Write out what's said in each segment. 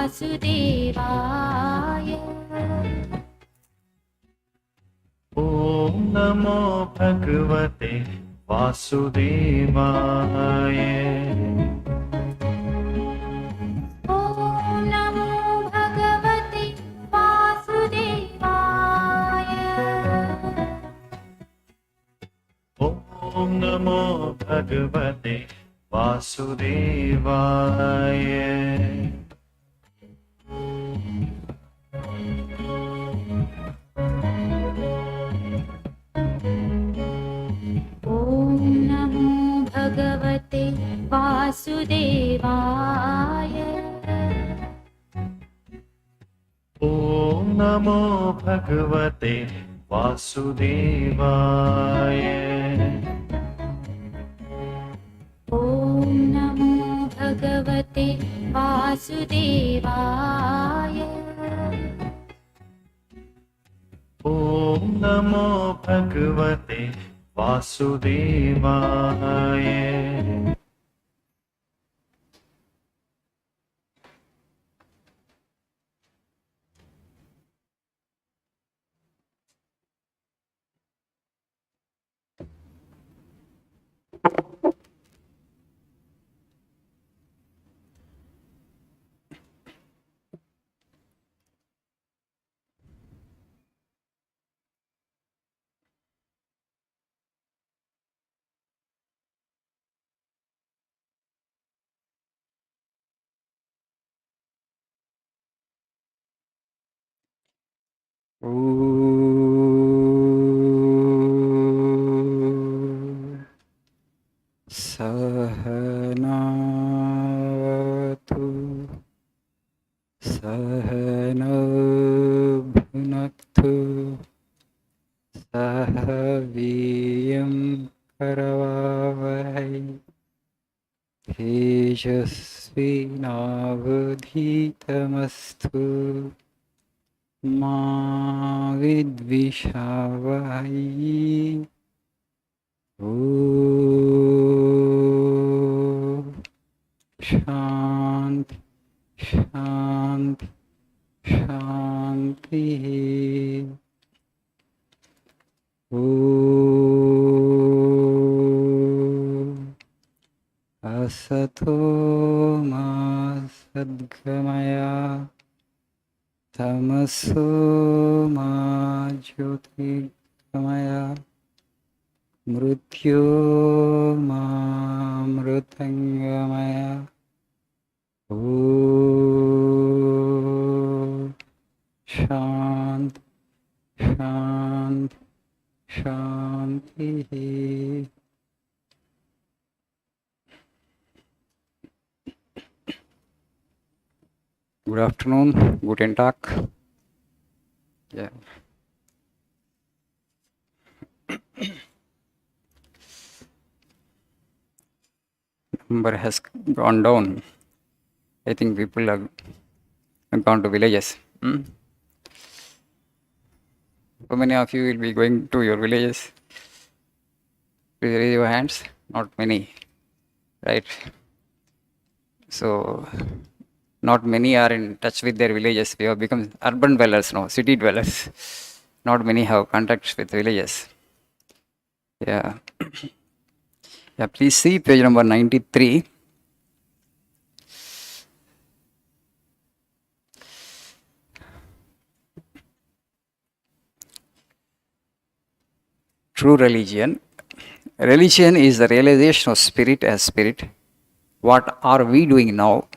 वासुदेवाय। ॐ नमो भगवते वासुदेवाय। ॐ नमो भगवते वासुदेवाय। ॐ नमो भगवते वासुदेवाय। भगवते वासुदेवाय। ॐ नमो भगवते वासुदेवाय। ॐ नमो भगवते वासुदेवाय। ॐ नमो भगवते वासुदेवाय। सहनावतु सहनौ भुनक्तु सह वीर्यं करवावहै तेजस्विनावधीतमस्तु मा विद्विषावहै। ॐ शान्ति शान्ति शान्तिः। ॐ असतो मा सद्गमय तमसो मा ज्योतिर्गमय मृत्योर्मामृतङ्गमय। ॐ शान्ति शान्ति शान्तिः। Good afternoon, guten Tag. Yeah. Number has gone down. I think people have gone to villages. How many of you will be going to your villages? Please raise your hands. Not many, right? So, not many are in touch with their villages. We have become urban dwellers now, city dwellers. Not many have contacts with villages. Yeah. Yeah, please see page number 93. True religion. Religion is the realization of spirit as spirit. What are we doing now?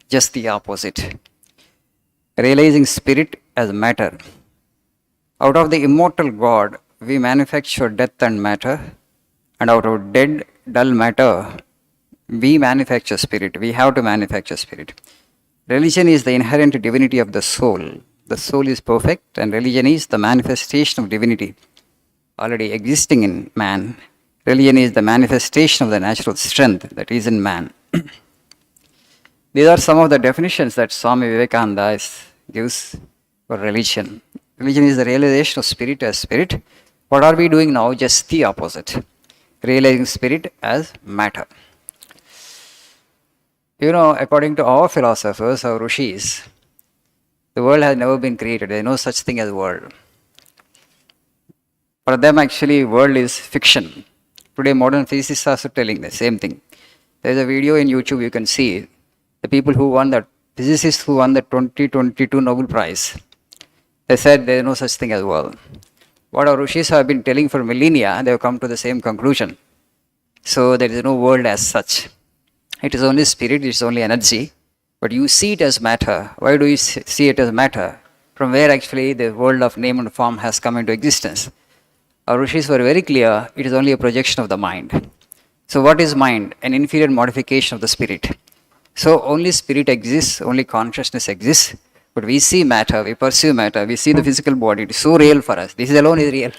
Just the opposite. Realizing spirit as matter. Out of the immortal God, we manufacture death and matter, and out of dead, dull matter, we manufacture spirit. We have to manufacture spirit. Religion is the inherent divinity of the soul. The soul is perfect, and religion is the manifestation of divinity already existing in man. Religion is the manifestation of the natural strength that is in man. These are some of the definitions that Swami Vivekananda gives for religion. Religion is the realization of spirit as spirit. What are we doing now? Just the opposite. Realizing spirit as matter. according to our philosophers, our rishis, the world has never been created. There is no such thing as world. For them, actually, world is fiction. Today, modern physicists are also telling the same thing. There is a video in YouTube you can see the people who won the physicists who won the 2022 Nobel Prize. They said there is no such thing as world. What our rishis have been telling for millennia, they have come to the same conclusion. So there is no world as such. It is only spirit, it is only energy. But you see it as matter. Why do you see it as matter? From where actually the world of name and form has come into existence. Our rishis were very clear, it is only a projection of the mind. So what is mind? An inferior modification of the spirit. So only spirit exists, only consciousness exists. But we see matter, we perceive matter, we see the physical body. It is so real for us. This alone is real.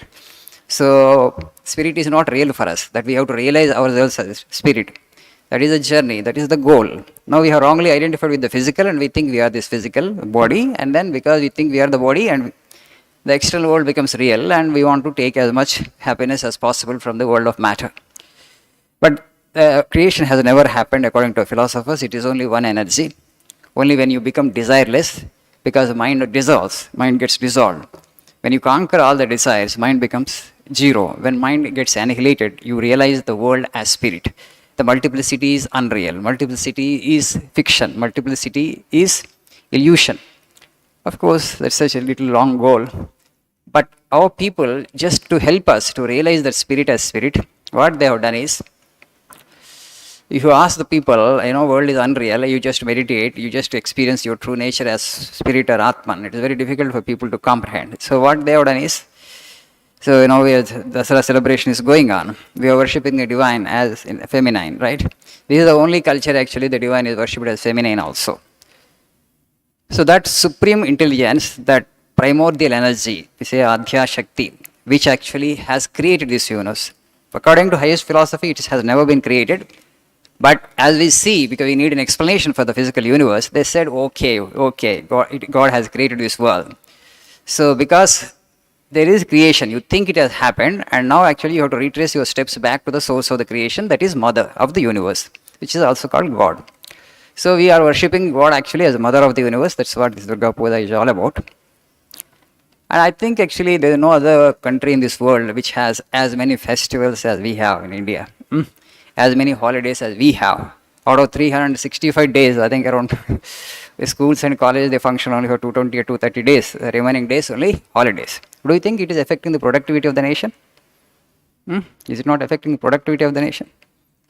So spirit is not real for us. That we have to realize ourselves as spirit. That is the journey, that is the goal. Now we have wrongly identified with the physical and we think we are this physical body, and then because we think we are the body and the external world becomes real and we want to take as much happiness as possible from the world of matter. But creation has never happened according to philosophers. It is only one energy. Only when you become desireless, because mind dissolves, mind gets dissolved. When you conquer all the desires, mind becomes zero. When mind gets annihilated, you realize the world as spirit. The multiplicity is unreal. Multiplicity is fiction. Multiplicity is illusion. Of course, that's such a little long goal. But our people, just to help us to realize that spirit as spirit, what they have done is, if you ask the people, world is unreal, you just meditate, you just experience your true nature as spirit or Atman. It is very difficult for people to comprehend. So what they have done is, the Dasara celebration is going on. We are worshipping the divine as in feminine, right? This is the only culture actually the divine is worshipped as feminine also. So that supreme intelligence, that primordial energy, we say Adhya Shakti, which actually has created this universe. According to highest philosophy, it has never been created. But as we see, because we need an explanation for the physical universe, they said, okay, God has created this world. So because there is creation, you think it has happened, and now actually you have to retrace your steps back to the source of the creation, that is mother of the universe, which is also called God. So we are worshipping God actually as mother of the universe. That's what this Durga Puja is all about. And I think actually there is no other country in this world which has as many festivals as we have in India. As many holidays as we have. Out of 365 days, I think around the schools and colleges, they function only for 220 or 230 days. The remaining days only holidays. Do you think it is affecting the productivity of the nation? Is it not affecting the productivity of the nation?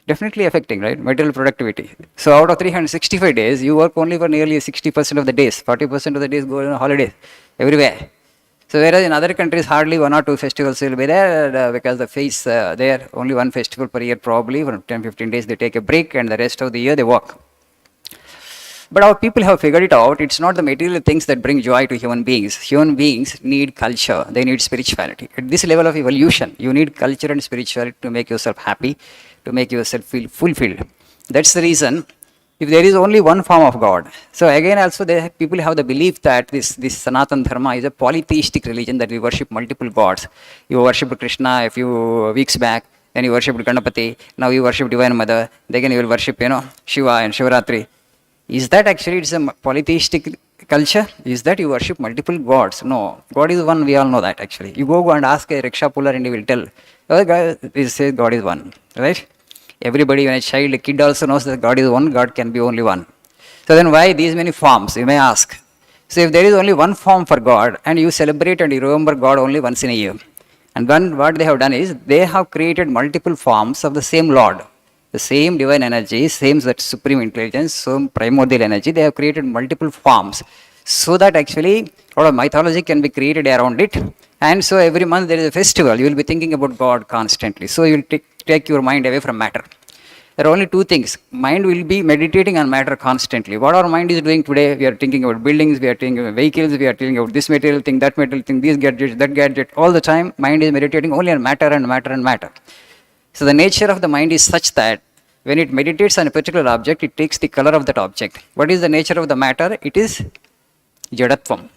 Definitely affecting, right? Material productivity. So out of 365 days, you work only for nearly 60% of the days. 40% of the days go on holidays everywhere. So whereas in other countries, hardly 1 or 2 festivals will be there because the face there, only one festival per year probably. For 10-15 days they take a break and the rest of the year they work. But our people have figured it out. It's not the material things that bring joy to human beings. Human beings need culture. They need spirituality. At this level of evolution, you need culture and spirituality to make yourself happy, to make yourself feel fulfilled. That's the reason. If there is only one form of God, so again also people have the belief that this Sanatan Dharma is a polytheistic religion, that we worship multiple gods. You worshipped Krishna a few weeks back, then you worshipped Ganapati, now you worship Divine Mother, then you will worship Shiva and Shivaratri. Is that actually it's a polytheistic culture? Is that you worship multiple gods? No, God is one, we all know that actually. You go and ask a rickshaw puller and he will tell, he says God is one, right? Everybody, when a child, a kid also knows that God is one, God can be only one. So then why these many forms, you may ask. So if there is only one form for God and you celebrate and you remember God only once in a year, and then what they have done is they have created multiple forms of the same Lord, the same divine energy, same that supreme intelligence, same primordial energy, they have created multiple forms so that actually a lot of mythology can be created around it. And so every month there is a festival, you will be thinking about God constantly. So you will take your mind away from matter. There are only two things. Mind will be meditating on matter constantly. What our mind is doing today, we are thinking about buildings, we are thinking about vehicles, we are thinking about this material thing, that material thing, this gadget, that gadget. All the time, mind is meditating only on matter and matter and matter. So the nature of the mind is such that when it meditates on a particular object, it takes the color of that object. What is the nature of the matter? It is jadatvam,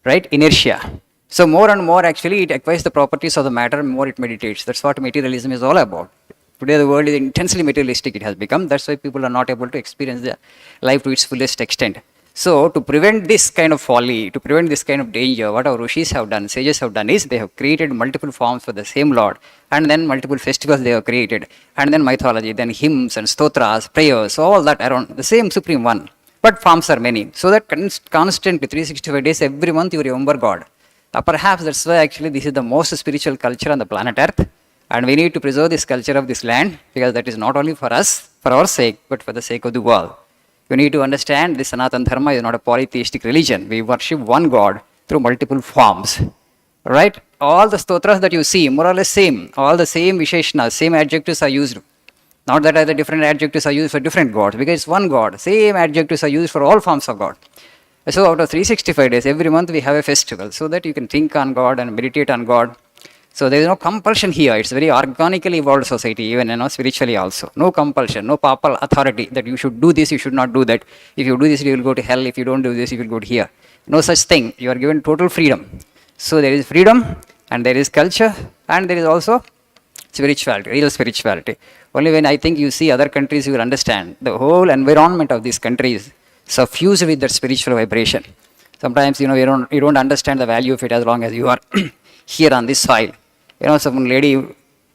right? Inertia. So more and more actually it acquires the properties of the matter, more it meditates. That's what materialism is all about. Today the world is intensely materialistic, it has become. That's why people are not able to experience the life to its fullest extent. So to prevent this kind of folly, to prevent this kind of danger, what our rishis have done, sages have done is they have created multiple forms for the same Lord, and then multiple festivals they have created, and then mythology, then hymns and stotras, prayers, all that around the same supreme one. But forms are many. So that constantly 365 days every month you remember God. Perhaps that's why actually this is the most spiritual culture on the planet Earth. And we need to preserve this culture of this land, because that is not only for us, for our sake, but for the sake of the world. You need to understand this Sanatana Dharma is not a polytheistic religion. We worship one God through multiple forms. Right? All the stotras that you see, more or less same. All the same Visheshnas, same adjectives are used. Not that other different adjectives are used for different gods, because it's one God. Same adjectives are used for all forms of God. So out of 365 days, every month we have a festival, so that you can think on God and meditate on God. So there is no compulsion here. It's a very organically evolved society, even spiritually also. No compulsion, no papal authority that you should do this, you should not do that. If you do this, you will go to hell. If you don't do this, you will go to here. No such thing. You are given total freedom. So there is freedom, and there is culture, and there is also spirituality, real spirituality. Only when I think you see other countries, you will understand the whole environment of these countries suffused with that spiritual vibration. Sometimes you don't understand the value of it as long as you are here on this soil. Some lady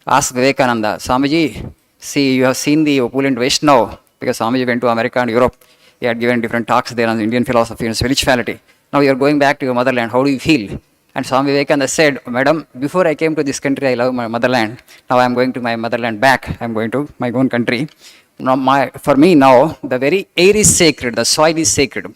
asked Vivekananda, Swamiji, see, you have seen the opulent West now, because Swamiji went to America and Europe. He had given different talks there on Indian philosophy and spirituality. Now you are going back to your motherland. How do you feel? And Swami Vivekananda said, Madam, before I came to this country, I love my motherland. Now I am going to my motherland back. I am going to my own country. Now for me now, the very air is sacred. The soil is sacred.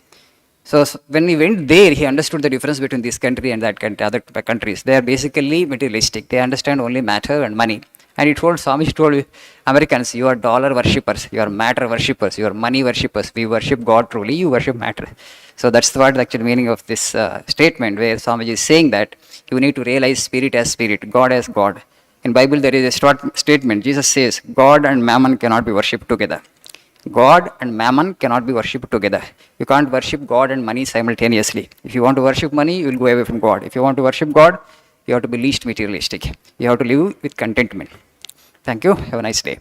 So when he went there, he understood the difference between this country and that country, other countries. They are basically materialistic. They understand only matter and money. And he told, Swami told Americans, you are dollar worshippers, you are matter worshippers, you are money worshippers. We worship God truly, you worship matter. So that's what the actual meaning of this statement, where Swamiji is saying that you need to realize spirit as spirit, God as God. In Bible there is a short statement. Jesus says, God and mammon cannot be worshipped together. God and mammon cannot be worshipped together. You can't worship God and money simultaneously. If you want to worship money, you will go away from God. If you want to worship God, you have to be least materialistic. You have to live with contentment. Thank you. Have a nice day.